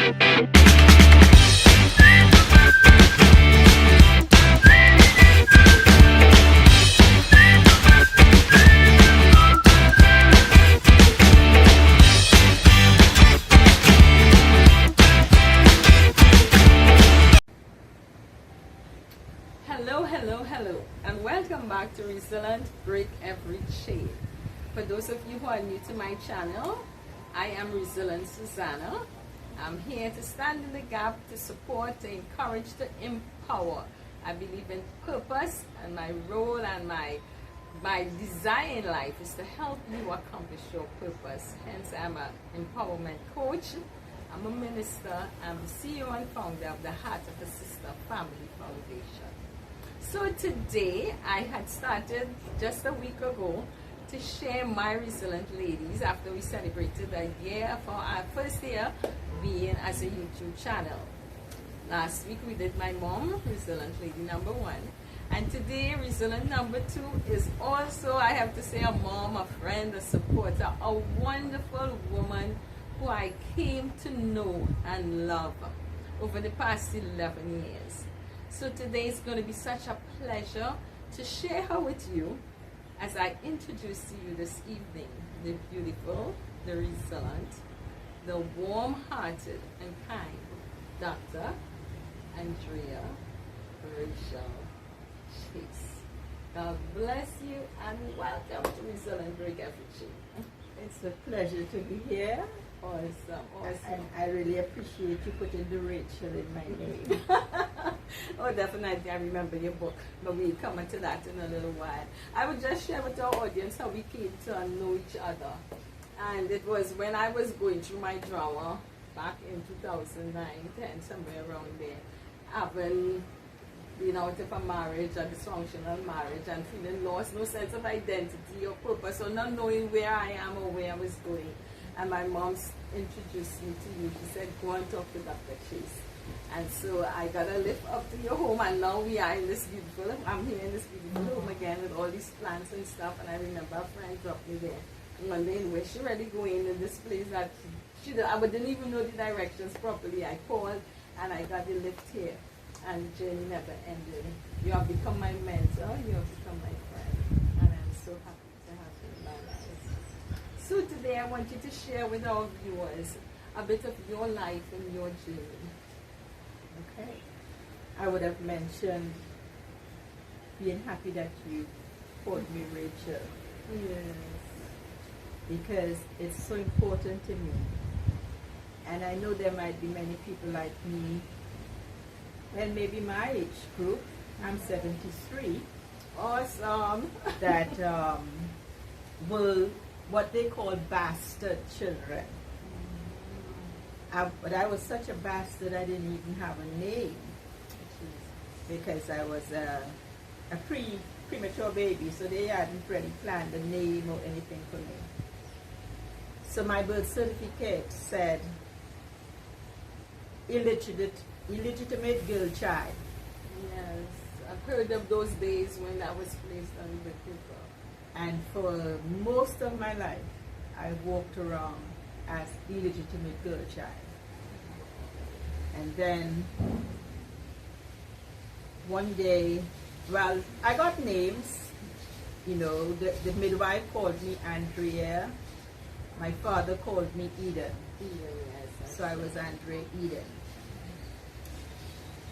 Hello, and welcome back to Resilient Break Every Chain. For those of you who are new to my channel, I am Resilient Susanna. I'm here to stand in the gap, to support, to encourage, to empower. I believe in purpose, and my role and my desire in life is to help you accomplish your purpose. Hence, I'm an empowerment coach. I'm a minister. I'm the CEO and founder of the Heart of a Sister Family Foundation. So today, I had started just a week ago to share my Resilient Ladies after we celebrated a year for our first year being as a YouTube channel. Last week we did my mom, Resilient Lady number 1. And today, Resilient number 2 is also, I have to say, a mom, a friend, a supporter, a wonderful woman who I came to know and love over the past 11 years. So today is going to be such a pleasure to share her with you as I introduce to you this evening the beautiful, the resilient, the warm-hearted and kind Dr. Andrea Rachael. God bless you and welcome to Resilient Break Every Chain. It's a pleasure to be here. Awesome. I really appreciate you putting the Rachael in my name. Oh, definitely. I remember your book, but we'll come into that in a little while. I would just share with our audience how we came to know each other. And it was when I was going through my drama back in 2009, 10, somewhere around there, having been out of a marriage, a dysfunctional marriage, and feeling lost, no sense of identity or purpose, or not knowing where I am or where I was going. And my mom introduced me to you. She said, go and talk to Dr. Chase. And so I got a lift up to your home, and now we are in this beautiful, I'm here in this beautiful home again with all these plants and stuff. And I remember a friend dropped me there one day, where she really going in this place that I didn't even know the directions properly. I called and I got the lift here, and the journey never ended. You have become my mentor, you have become my friend, and I'm so happy to have you in my life. So today I want you to share with our viewers a bit of your life and your journey. Okay. I would have mentioned being happy that you called me Rachael. Yes. Because it's so important to me. And I know there might be many people like me, well, maybe my age group, I'm 73. Awesome. That will, what they call bastard children. But I was such a bastard, I didn't even have a name, because I was a premature baby, so they hadn't really planned a name or anything for me. So my birth certificate said illegitimate girl child. Yes, I've heard of those days when that was placed on the paper. And for most of my life, I walked around as illegitimate girl child. And then one day, well, I got names. You know, the midwife called me Andrea. My father called me Eden. Yes, So I was Andrea Eden.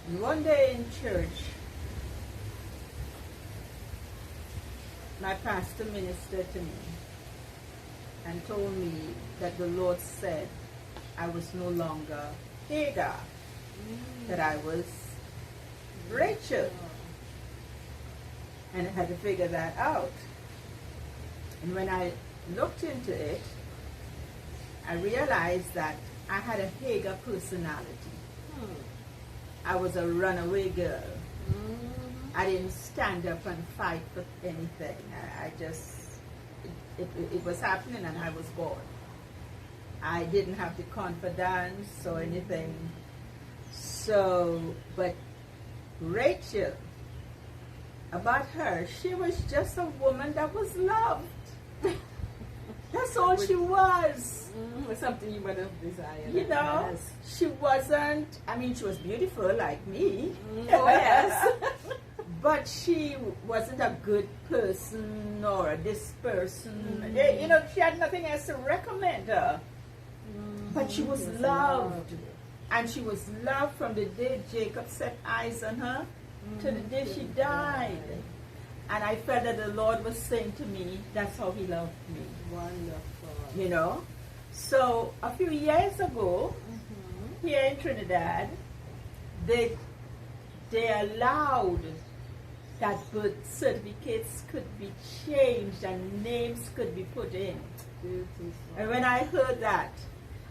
And one day in church, my pastor ministered to me and told me that the Lord said I was no longer Hagar, that I was Rachael. And I had to figure that out. And when I looked into it, I realized that I had a Hagar personality. I was a runaway girl. I didn't stand up and fight for anything. I just, it was happening and I was gone. I didn't have the confidence or anything. So, but Rachael, about her, she was just a woman that was loved. That's all she was. Something you would have desired. You know, Yes. she wasn't, I mean, she was beautiful like me. Oh, yes. But she wasn't a good person or this person. You know, she had nothing else to recommend her. But she was loved. And she was loved from the day Jacob set eyes on her to the day she died. And I felt that the Lord was saying to me, that's how he loved me. Wonderful. You know? So a few years ago, here in Trinidad, they allowed that birth certificates could be changed and names could be put in. Beautiful. And when I heard that,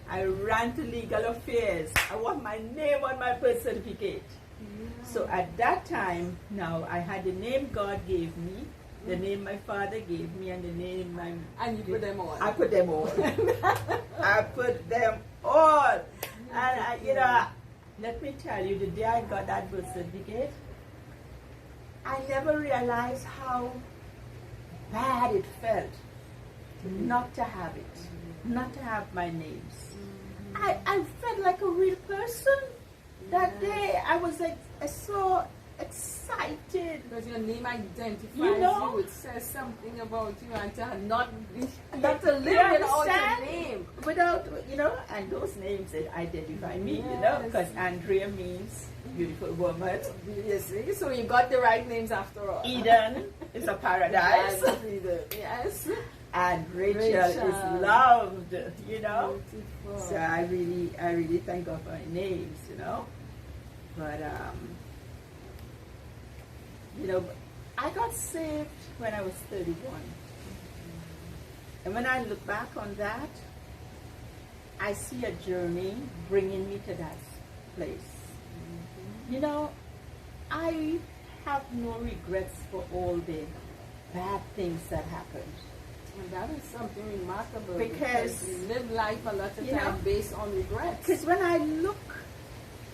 I ran to legal affairs. I want my name on my birth certificate. So at that time, now I had the name God gave me, the name my father gave me, and the name my... And you put them on. I put them all. I put them all. And you know, let me tell you, the day I got that birth certificate, I never realized how bad it felt not to have it, not to have my names. I felt like a real person. That day I was like so excited. Because your name identifies You know? you. It says something about you, and to not to live You without your understand? name. Without, you know, and those names that identify me, you know, Yes. because Andrea means beautiful woman. You see? So you got the right names after all. Eden is a paradise. Yes, Eden. Yes. And Rachael Rachael. is loved, you know. Beautiful. So I really thank God for my names, you know. But you know, I got saved when I was 31. And when I look back on that, I see a journey bringing me to that place. You know, I have no regrets for all the bad things that happened. And that is something remarkable Because, we live life a lot of you know, time based on regrets. Because when I look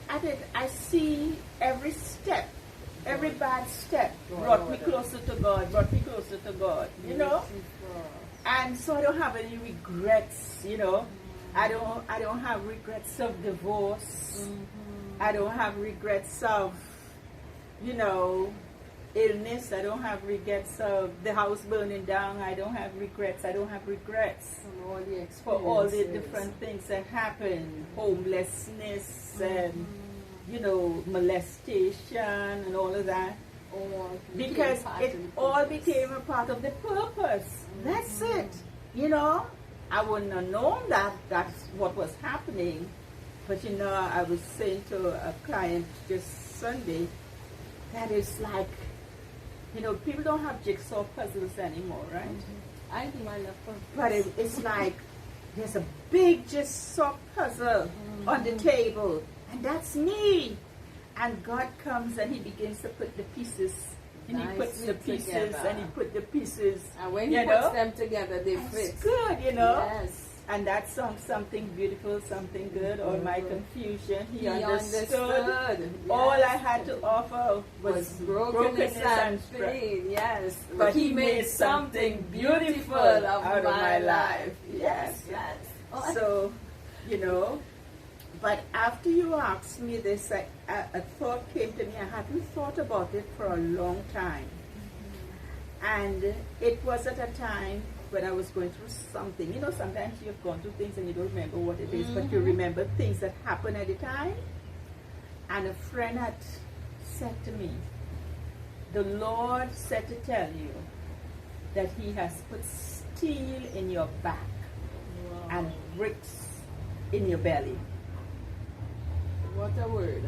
at it, I see every step, every bad step brought me closer to God, brought me closer to God, you know? And so I don't have any regrets, you know? I don't have regrets of divorce. I don't have regrets of, you know, illness. I don't have regrets of the house burning down. I don't have regrets. I don't have regrets From all the for all the experiences. different things that happen. Homelessness and, you know, molestation and all of that. All Because became part it of the all purpose. became a part of the purpose. That's it. You know, I wouldn't have known that that's what was happening. But you know, I was saying to a client just Sunday that it's like, you know, people don't have jigsaw puzzles anymore, right? I do my love for But it's like there's a big jigsaw puzzle on the table, and that's me. And God comes and He begins to put the pieces, and He puts Nicely the pieces, together. and He put the pieces. And when He you puts know, them together, they fit. it's good, you know. Yes. And that song, something beautiful, something good, all my confusion, He understood. Yes. All I had to offer was was brokenness and strife. pain. Yes. But He made something beautiful out of my life. Yes. Yes. Oh, So, you know, but after you asked me this, a thought came to me. I hadn't thought about it for a long time. And it was at a time when I was going through something. You know, sometimes you've gone through things and you don't remember what it is, but you remember things that happened at the time. And a friend had said to me, the Lord said to tell you that He has put steel in your back and bricks in your belly. What a word.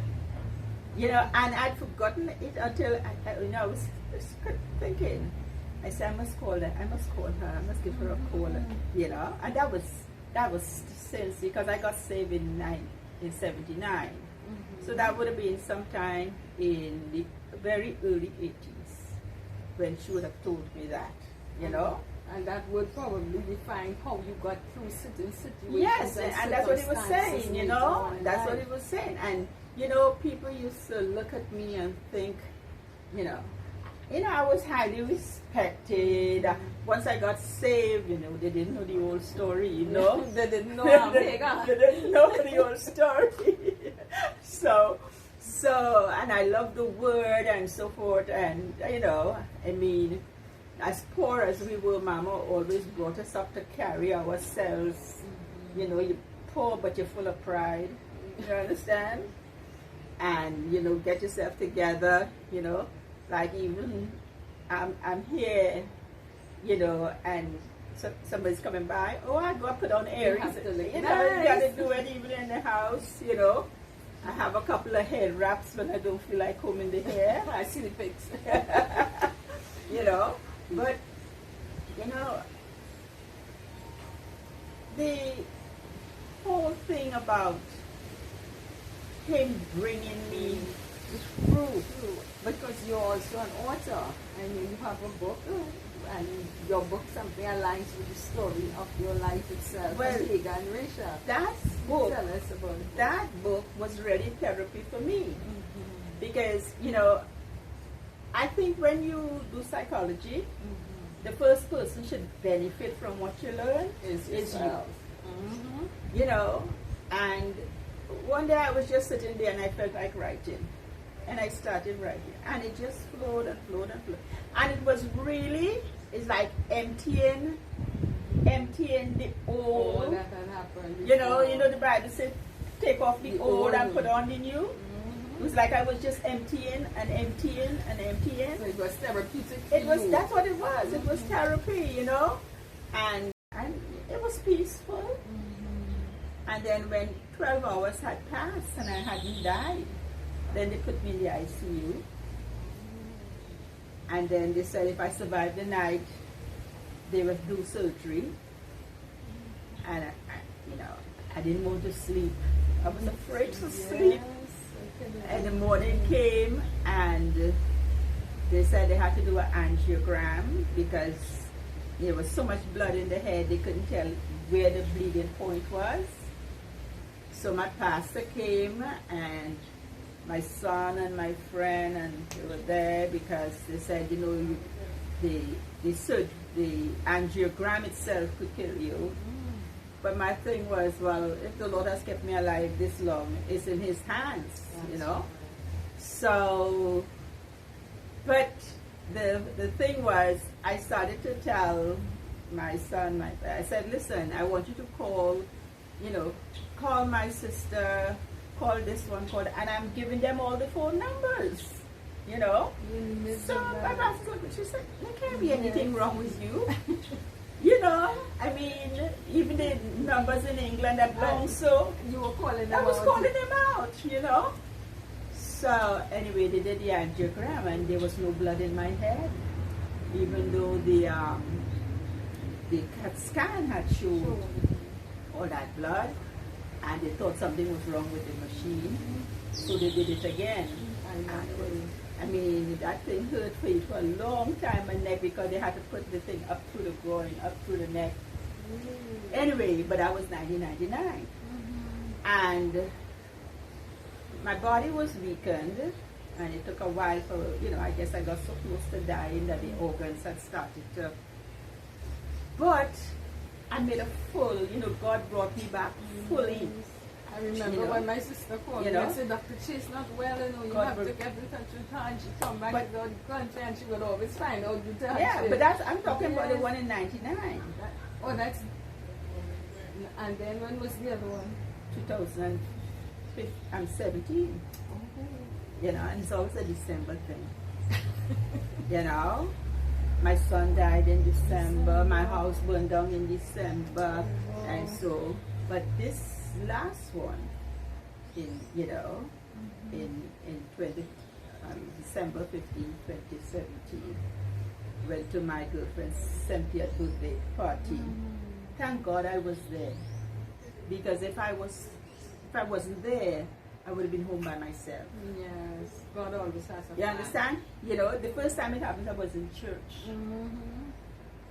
You know, and I'd forgotten it until I was thinking. I said, I must call her. I must call her. I must give her a call. You know, and that was since, because I got saved in 79. So that would have been sometime in the very early 80s when she would have told me that. You know. And that would probably define how you got through certain situations. Yes, and that's what he was circumstances saying, you later know. on in That's life. what he was saying. And, you know, people used to look at me and think, you know, you know, I was highly respected. Once I got saved, you know, they didn't know the whole story, you know. They didn't know I'm They didn't know the whole story. So, and I love the word and so forth. And, you know, I mean, as poor as we were, Mama always brought us up to carry ourselves. You know, you're poor, but you're full of pride. You understand? And, you know, get yourself together, you know. Like even I'm here, you know, and somebody's coming by. Oh, I go put on earrings. You know, you gotta do it even in the house, you know. I have a couple of head wraps when I don't feel like combing the hair. I see the pics. You know, but you know, the whole thing about him bringing me through. Because you're also an author, and you have a book, and your book something aligns with the story of your life itself. Well, Andrea and Rachael. That book, Tell us about it. that book was really therapy for me, because you know, I think when you do psychology, the first person should benefit from what you learn is you. You know, and one day I was just sitting there and I felt like writing. And I started writing. And it just flowed and flowed and flowed. And it was really, it's like emptying the old. That had happened. You know the Bible said, take off the old and put on the new. It was like I was just emptying and emptying and emptying. So it was therapeutic. That's what it was. It was therapy, you know. And it was peaceful. And then when 12 hours had passed and I hadn't died, then they put me in the ICU. And then they said if I survived the night, they would do surgery. And I didn't want to sleep. I was afraid to sleep. And the morning came and they said they had to do an angiogram because there was so much blood in the head they couldn't tell where the bleeding point was. So my pastor came and my son and my friend, and they were there because they said, you know, the angiogram itself could kill you. But my thing was, well, if the Lord has kept me alive this long, it's in His hands, you know. So, but the thing was, I started to tell my son, I said, listen, I want you to call my sister, call this one, and I'm giving them all the phone numbers, you know. So my pastor looked, she said, there can't be anything wrong with you. You know, I mean, even the numbers in England that belong, so you were calling them I was calling them out, you know. So anyway, they did the angiogram and there was no blood in my head, even though the CAT scan had shown all that blood, and they thought something was wrong with the machine, so they did it again. I mean, that thing hurt for a long time, my neck, because they had to put the thing up through the groin, up through the neck. Anyway, but I was 1999. And my body was weakened, and it took a while for, I guess I got so close to dying that the organs had started to. But I made a full, God brought me back fully. I remember when my sister called me and said, Dr. Chase not well, you God have to get in touch with her, and she come back to the country and she would always find out the time. Yeah, but I'm talking about the one in 99. That's, and then when was the other one? 2015, I'm 17. And it's always a December thing. My son died in December, my house burned down in December, and so, but this last one in December 15, 2017, went to my girlfriend's 70th birthday party. Thank God I was there, because if I wasn't there, I would have been home by myself. Yes, God always has a plan. You understand? The first time it happened, I was in church.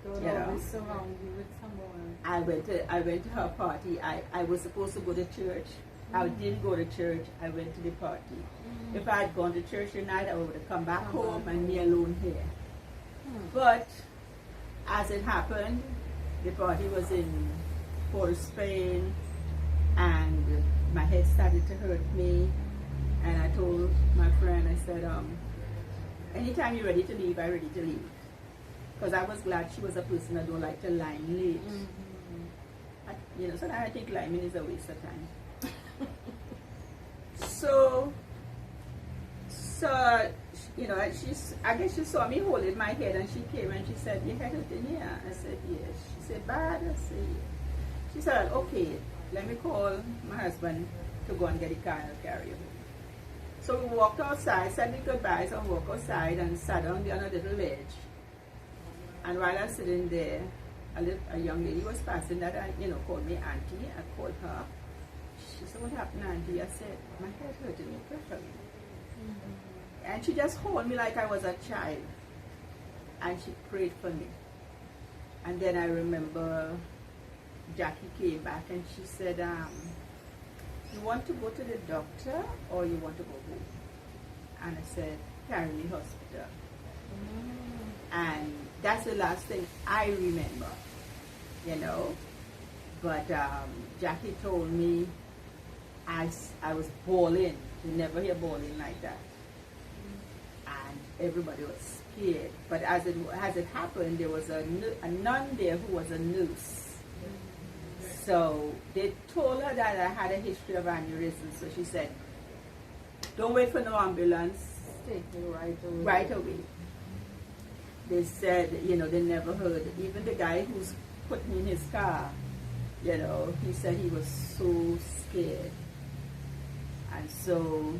God always surround you with someone. I went to her party. I was supposed to go to church, I didn't go to church. I went to the party. If I had gone to church tonight, I would have come back home and me alone here. But as it happened, the party was in Port of Spain, and my head started to hurt me. And I told my friend, I said, anytime you're ready to leave, I'm ready to leave. Because I was glad she was a person that don't like to lie late. So now I think lying is a waste of time. So, I guess she saw me holding my head, and she came and she said, "Your head hurting here?" I said, "Yes." She said, "Bad?" I said, "Yes." She said, "Okay, let me call my husband to go and get the car and carry you." So we walked outside, said the goodbyes, and walked outside and sat on a little ledge. And while I was sitting there, a young lady was passing that called me auntie. I called her. She said, "What happened, auntie?" I said, "My head hurting me perfectly." And she just held me like I was a child. And she prayed for me. And then I remember Jackie came back and she said, "You want to go to the doctor or you want to go home?" And I said, "Carry me hospital." And that's the last thing I remember, But Jackie told me I was bawling. You never hear bawling like that. And everybody was scared. But as it happened, there was a nun there who was a nurse. So they told her that I had a history of aneurysm. So she said, "Don't wait for no ambulance. Take me right away." Right away. They said, they never heard. Even the guy who's put me in his car, he said he was so scared. And so,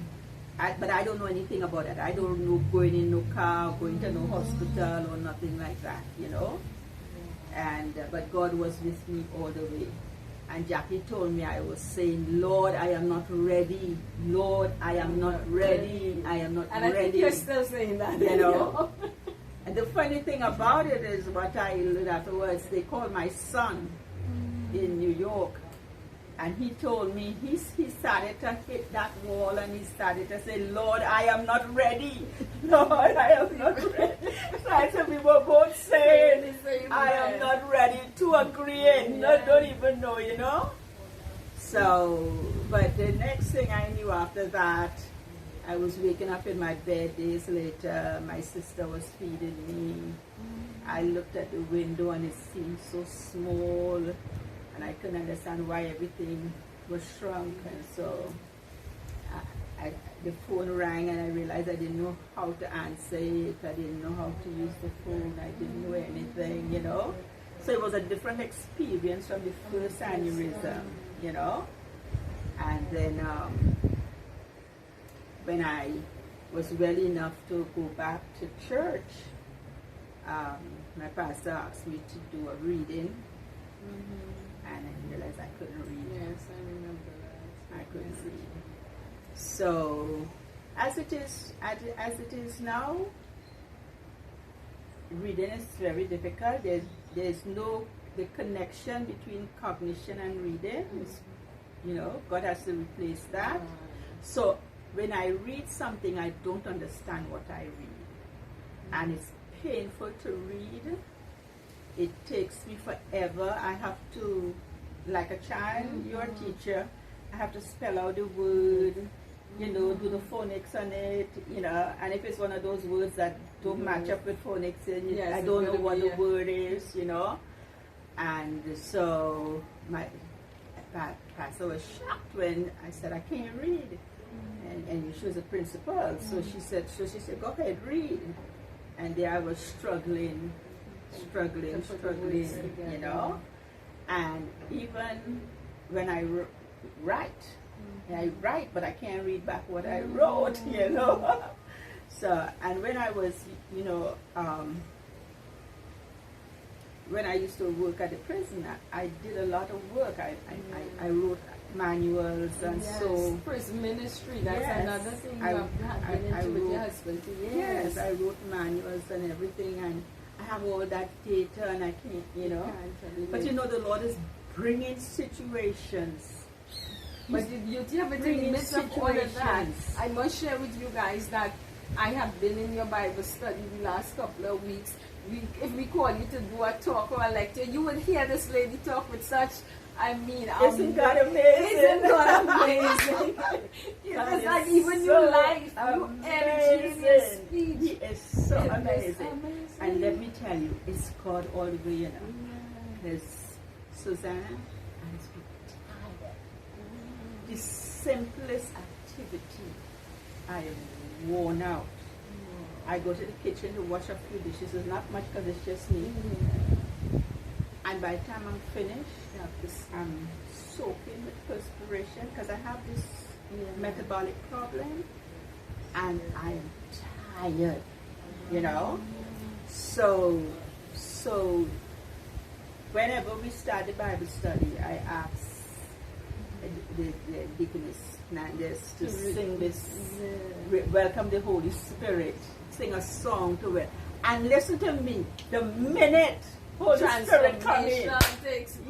but I don't know anything about it. I don't know going in no car, going to no hospital or nothing like that, And but God was with me all the way. And Jackie told me I was saying, "Lord, I am not ready. Lord, I am not ready. I am not ready." And I think you're still saying that, And the funny thing about it is what I learned afterwards, they called my son in New York, and he told me he started to hit that wall and he started to say, "Lord, I am not ready. Lord, I am not ready." So I said, we were both saying, "I am not ready," to agree, and don't even know, So, but the next thing I knew after that, I was waking up in my bed days later. My sister was feeding me. I looked at the window and it seemed so small, and I couldn't understand why everything was shrunk. And so the phone rang and I realized I didn't know how to answer it. I didn't know how to use the phone. I didn't know anything, So it was a different experience from the first aneurysm, And then when I was well enough to go back to church, my pastor asked me to do a reading, and I realized I couldn't read. Yes, I remember that. I couldn't read. So, as it is now, reading is very difficult. There's no the connection between cognition and reading. God has to replace that. So when I read something, I don't understand what I read. And it's painful to read. It takes me forever. I have to, like a child, you're a teacher, I have to spell out the word, do the phonics on it, and if it's one of those words that don't match up with phonics, I don't know what the word is, And so my pastor was shocked when I said I can't read. And she was a principal, so she said, "Go ahead, read." And there I was struggling, And even when I write, but I can't read back what I wrote, So, and when I was, when I used to work at the prison, I did a lot of work. I wrote manuals, and so prison ministry, that's another thing you have been into with your husband for years. Yes, I wrote manuals and everything, and I have all that data, and I can't, But the Lord is bringing situations But the beauty of it in the midst of all of that, I must share with you guys that I have been in your Bible study the last couple of weeks. If we call you to do a talk or a lecture, you would hear this lady talk with such, isn't God amazing? Isn't God amazing? It's like even your life, your energy in your speech. He is so amazing. And let me tell you, it's God all the way, you know. There's Susanna and it's tired. The simplest activity, I am worn out. I go to the kitchen to wash a few dishes. It's not much because it's just me. And by the time I'm finished, I'm soaking with perspiration because I have this metabolic problem and I'm tired, you know. So whenever we start the Bible study, I ask the deaconess Nandes to sing this, welcome the Holy Spirit, sing a song to it. And listen to me, the minute Holy Spirit come in,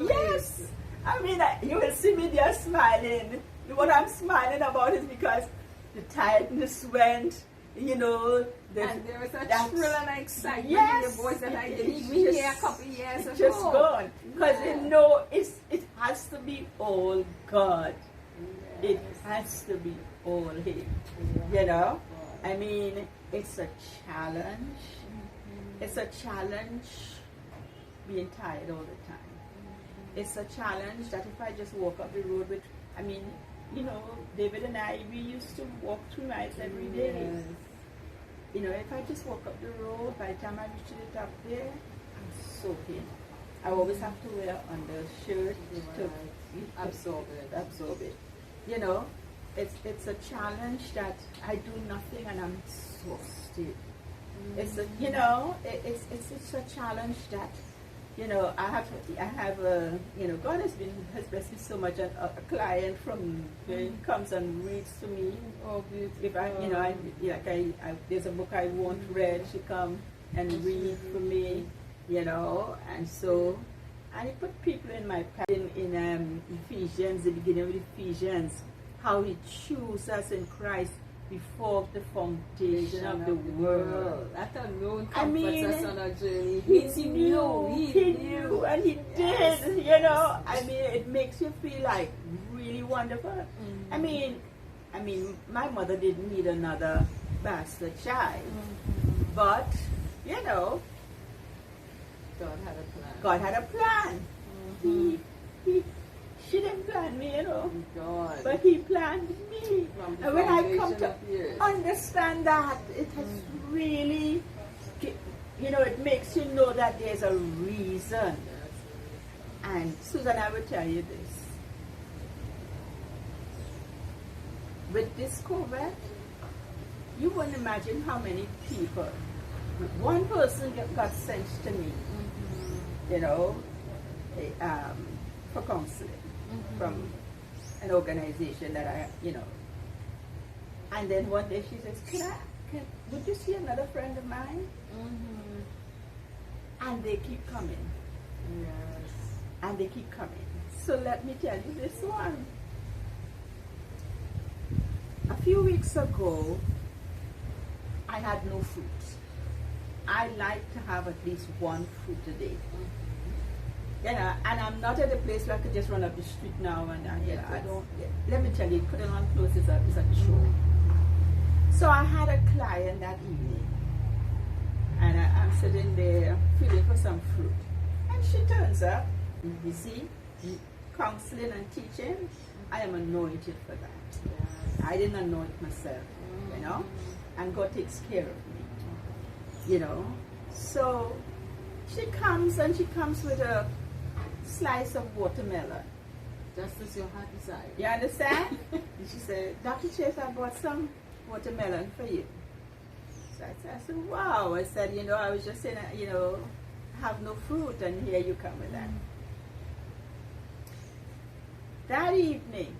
yes, I mean, you will see me there smiling. What I'm smiling about is because the tiredness went, you know. And there was a thrill and excitement in your voice that I didn't even hear a couple of years ago. It's just gone. Because you know, it has to be all God. Yes. It has to be all Him. Yeah. You know? I mean, it's a challenge. It's a challenge being tired all the time. It's a challenge that if I just walk up the road with, I mean, you know, David and I, we used to walk 2 miles every day. Yes. You know, if I just walk up the road, by the time I reach the top there, I'm soaking. I always have to wear undershirt to absorb it. You know, it's a challenge that I do nothing and I'm exhausted. It's a, you know, it's a challenge that, you know, I have a, you know, God has blessed me so much. A client from comes and reads to me. Oh, beautiful. If I, you know, there's a book I want read, she come and read for me, you know, and so, and he put people in my path in Ephesians, the beginning of Ephesians, how He chose us in Christ before the foundation of the world. That alone comforts us on our journey. He knew, and He did, you know. I mean, it makes you feel like really wonderful. I mean, my mother didn't need another bastard child, but, you know, God had a plan. She didn't plan me, you know, but He planned me. And when I come to understand that, it has really, you know, it makes you know that there's a reason. And Susan, I will tell you this. With this COVID, you wouldn't imagine how many people, one person got sent to me, you know, for counseling. From an organization that I, you know. And then one day she says, would you see another friend of mine? And they keep coming. Yes. And they keep coming. So let me tell you this one. A few weeks ago, I had no fruit. I like to have at least one fruit a day. You know, and I'm not at a place where I could just run up the street now and you know, I don't. Let me tell you, putting on clothes is a chore. So I had a client that evening, and I'm sitting there feeling for some fruit, and she turns up. You see, counseling and teaching, I am anointed for that. I didn't anoint myself, you know, and God takes care of me, you know. So she comes with a slice of watermelon. Just as your heart desired. You understand? And she said, Dr. Chase, I bought some watermelon for you. So I said, wow. I said, you know, I was just saying, you know, have no fruit, and here you come with that. That evening,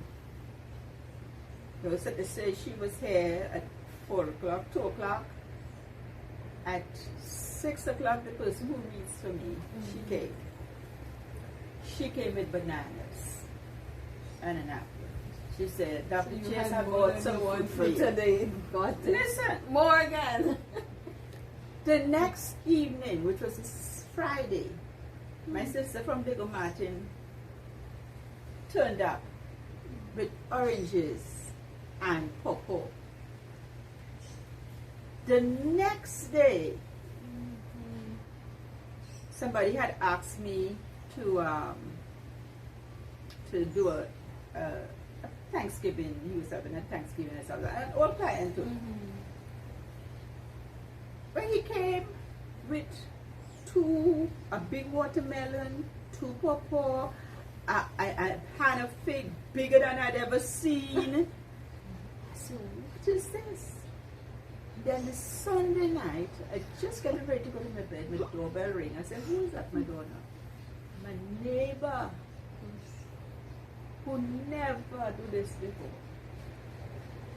they say she was here at 4 o'clock, 2 o'clock. At 6 o'clock, the person who reads for me, she came. She came with bananas and an apple. She said, Dr. So you Chase, I had more bought than some one food for for you. today. Got it. Listen, More again. the next evening, which was a Friday, my sister from Bigger Martin turned up with oranges and pawpaw. The next day, somebody had asked me to do a Thanksgiving. He was having a Thanksgiving and stuff like that. An old client too. When he came with a big watermelon, 2 pawpaw, a pan of fig bigger than I'd ever seen. So what is this? Then the Sunday night, I just getting ready to go to my bed, my doorbell ring. I said, who is at my door now? My neighbor, who never do this before,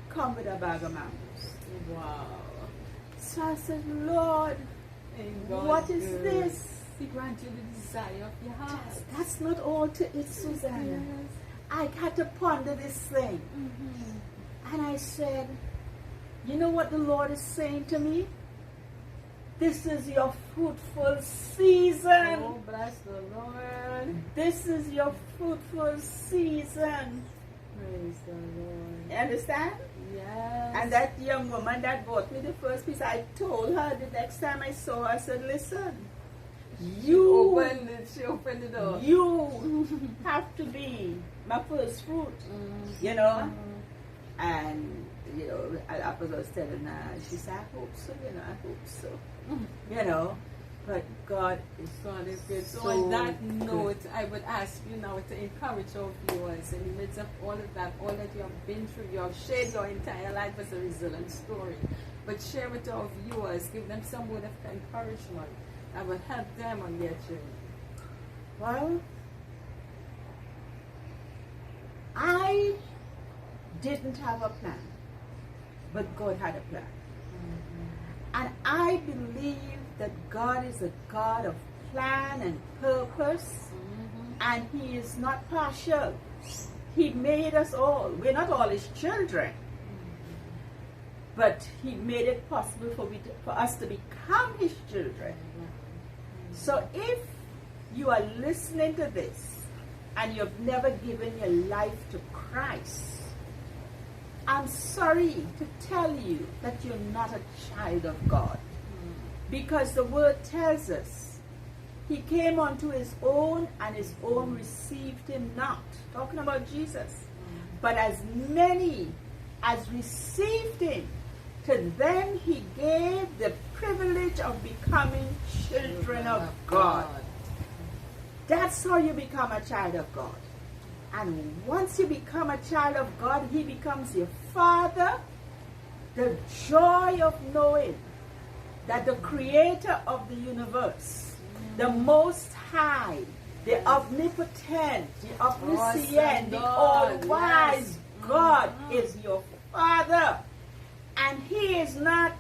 come with a bag of mangoes. Wow. So I said, Lord, what is this? He grant you the desire of your heart. That's not all to it, Susanna. Yes. I had to ponder this thing. And I said, you know what the Lord is saying to me? This is your fruitful season. Oh, bless the Lord. This is your fruitful season. Praise the Lord. You understand? Yes. And that young woman that bought me the first piece, I told her the next time I saw her, I said, listen, She opened the door. you have to be my first fruit, you know? And, you know, I was telling her, she said, I hope so, you know, I hope so. You know, but God is good. So so on that good. note, I would ask you now to encourage our viewers in the midst of all of that, all that you have been through. You have shared your entire life as a resilient story. But share with our viewers, give them some word of encouragement that will help them on their journey. Well, I didn't have a plan, but God had a plan. And I believe that God is a God of plan and purpose, and He is not partial. He made us all. We're not all His children, but He made it possible for us to become His children. So if you are listening to this and you've never given your life to Christ, I'm sorry to tell you that you're not a child of God. Because the word tells us, He came unto His own, and His own received Him not. Talking about Jesus. But as many as received Him, to them He gave the privilege of becoming children of God. That's how you become a child of God. And once you become a child of God, He becomes your Father. The joy of knowing that the Creator of the universe, the Most High, the omnipotent, the omniscient, the all-wise God is your Father. And He is not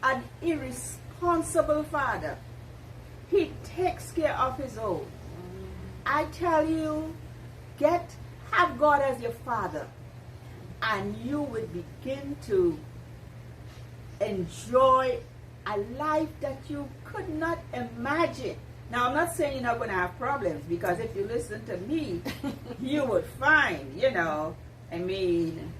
an irresponsible Father. He takes care of His own. I tell you, have God as your Father, and you will begin to enjoy a life that you could not imagine. Now, I'm not saying you're not going to have problems, because if you listen to me, you would find, you know, I mean,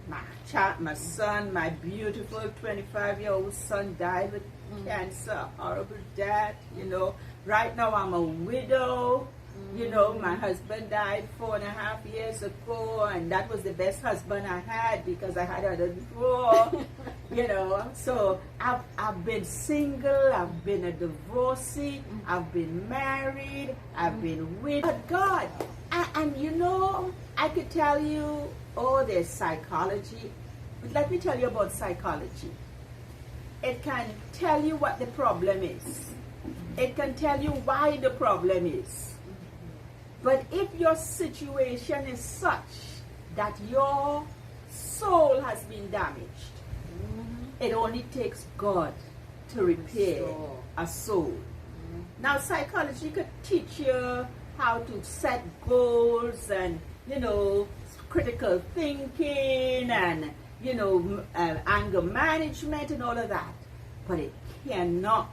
my son, my beautiful 25-year-old son died with cancer, horrible death, you know. Right now I'm a widow. You know, my husband died 4.5 years ago, and that was the best husband I had, because I had other before. You know, so I've been single, I've been a divorcee, I've been married, I've been with God. And you know, I could tell you, oh, there's psychology. But let me tell you about psychology. It can tell you what the problem is. It can tell you why the problem is. But if your situation is such that your soul has been damaged, it only takes God to repair a soul. Now, psychology could teach you how to set goals and, you know, critical thinking and, anger management and all of that. But it cannot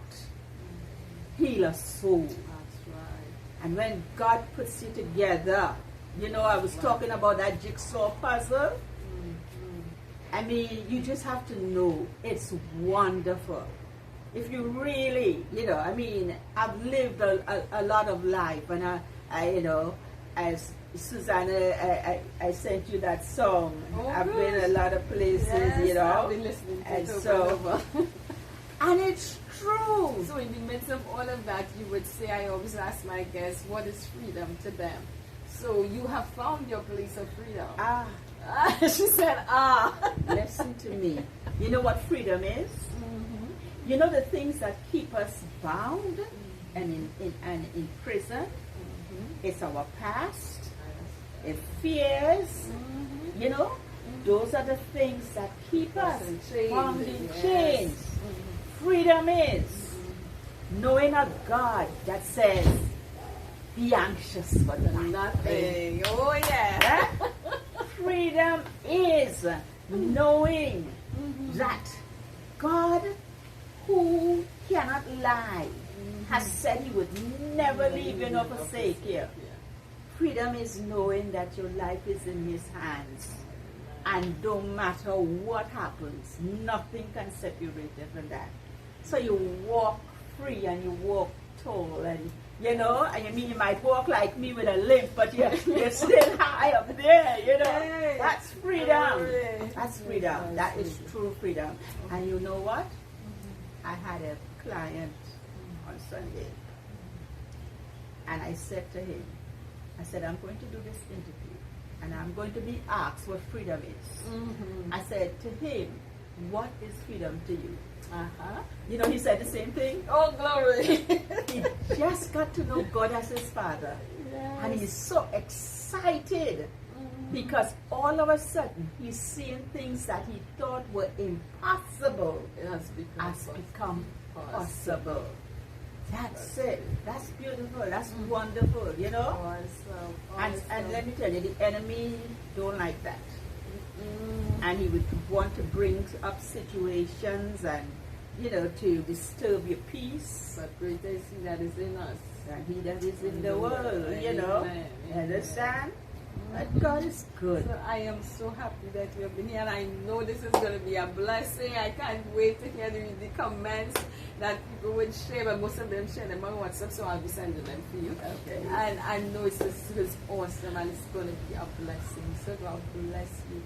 heal a soul. That's right. And when God puts you together, I was talking about that jigsaw puzzle. I mean, you just have to know it's wonderful. If you really, I've lived a lot of life, and as Susanna, I sent you that song. Oh, I've good. been a lot of places, Yes, I've been listening to and it so, over and over. and it's true. So in the midst of all of that, you would say, I always ask my guests, what is freedom to them? So you have found your place of freedom. She said, Listen to me. You know what freedom is? Mm-hmm. You know the things that keep us bound and in prison? Mm-hmm. It's our past. It's fears. Mm-hmm. Those are the things that keep us bound in chains. Mm-hmm. Freedom is knowing a God that says, be anxious for Nothing. Oh, yeah. Freedom is knowing that God, who cannot lie, has said he would never leave you nor forsake you. Freedom is knowing that your life is in his hands. And no matter what happens, nothing can separate you from that. So you walk free and you walk tall, and you might walk like me with a limp, but you're still high up there, Hey. That's freedom. Hey. That's freedom. That is true freedom. And you know what? I had a client on Sunday, and I said to him, I'm going to do this interview, and I'm going to be asked what freedom is. Mm-hmm. I said to him, what is freedom to you? Uh-huh. He said the same thing. Oh, glory. He just got to know God as his Father. Yes. And he's so excited because all of a sudden he's seeing things that he thought were impossible It has become possible. That's That's it. That's beautiful. That's wonderful, Awesome. And let me tell you, the enemy don't like that. Mm. And he would want to bring up situations and, to disturb your peace. But greater is he that is in us. And he that is in the world, Amen. Understand? But God is good. So I am so happy that you have been here, and I know this is going to be a blessing. I can't wait to hear the comments that people would share, but most of them share them on WhatsApp, so I'll be sending them for you. Okay. And I know it's awesome, and it's going to be a blessing. So God bless you.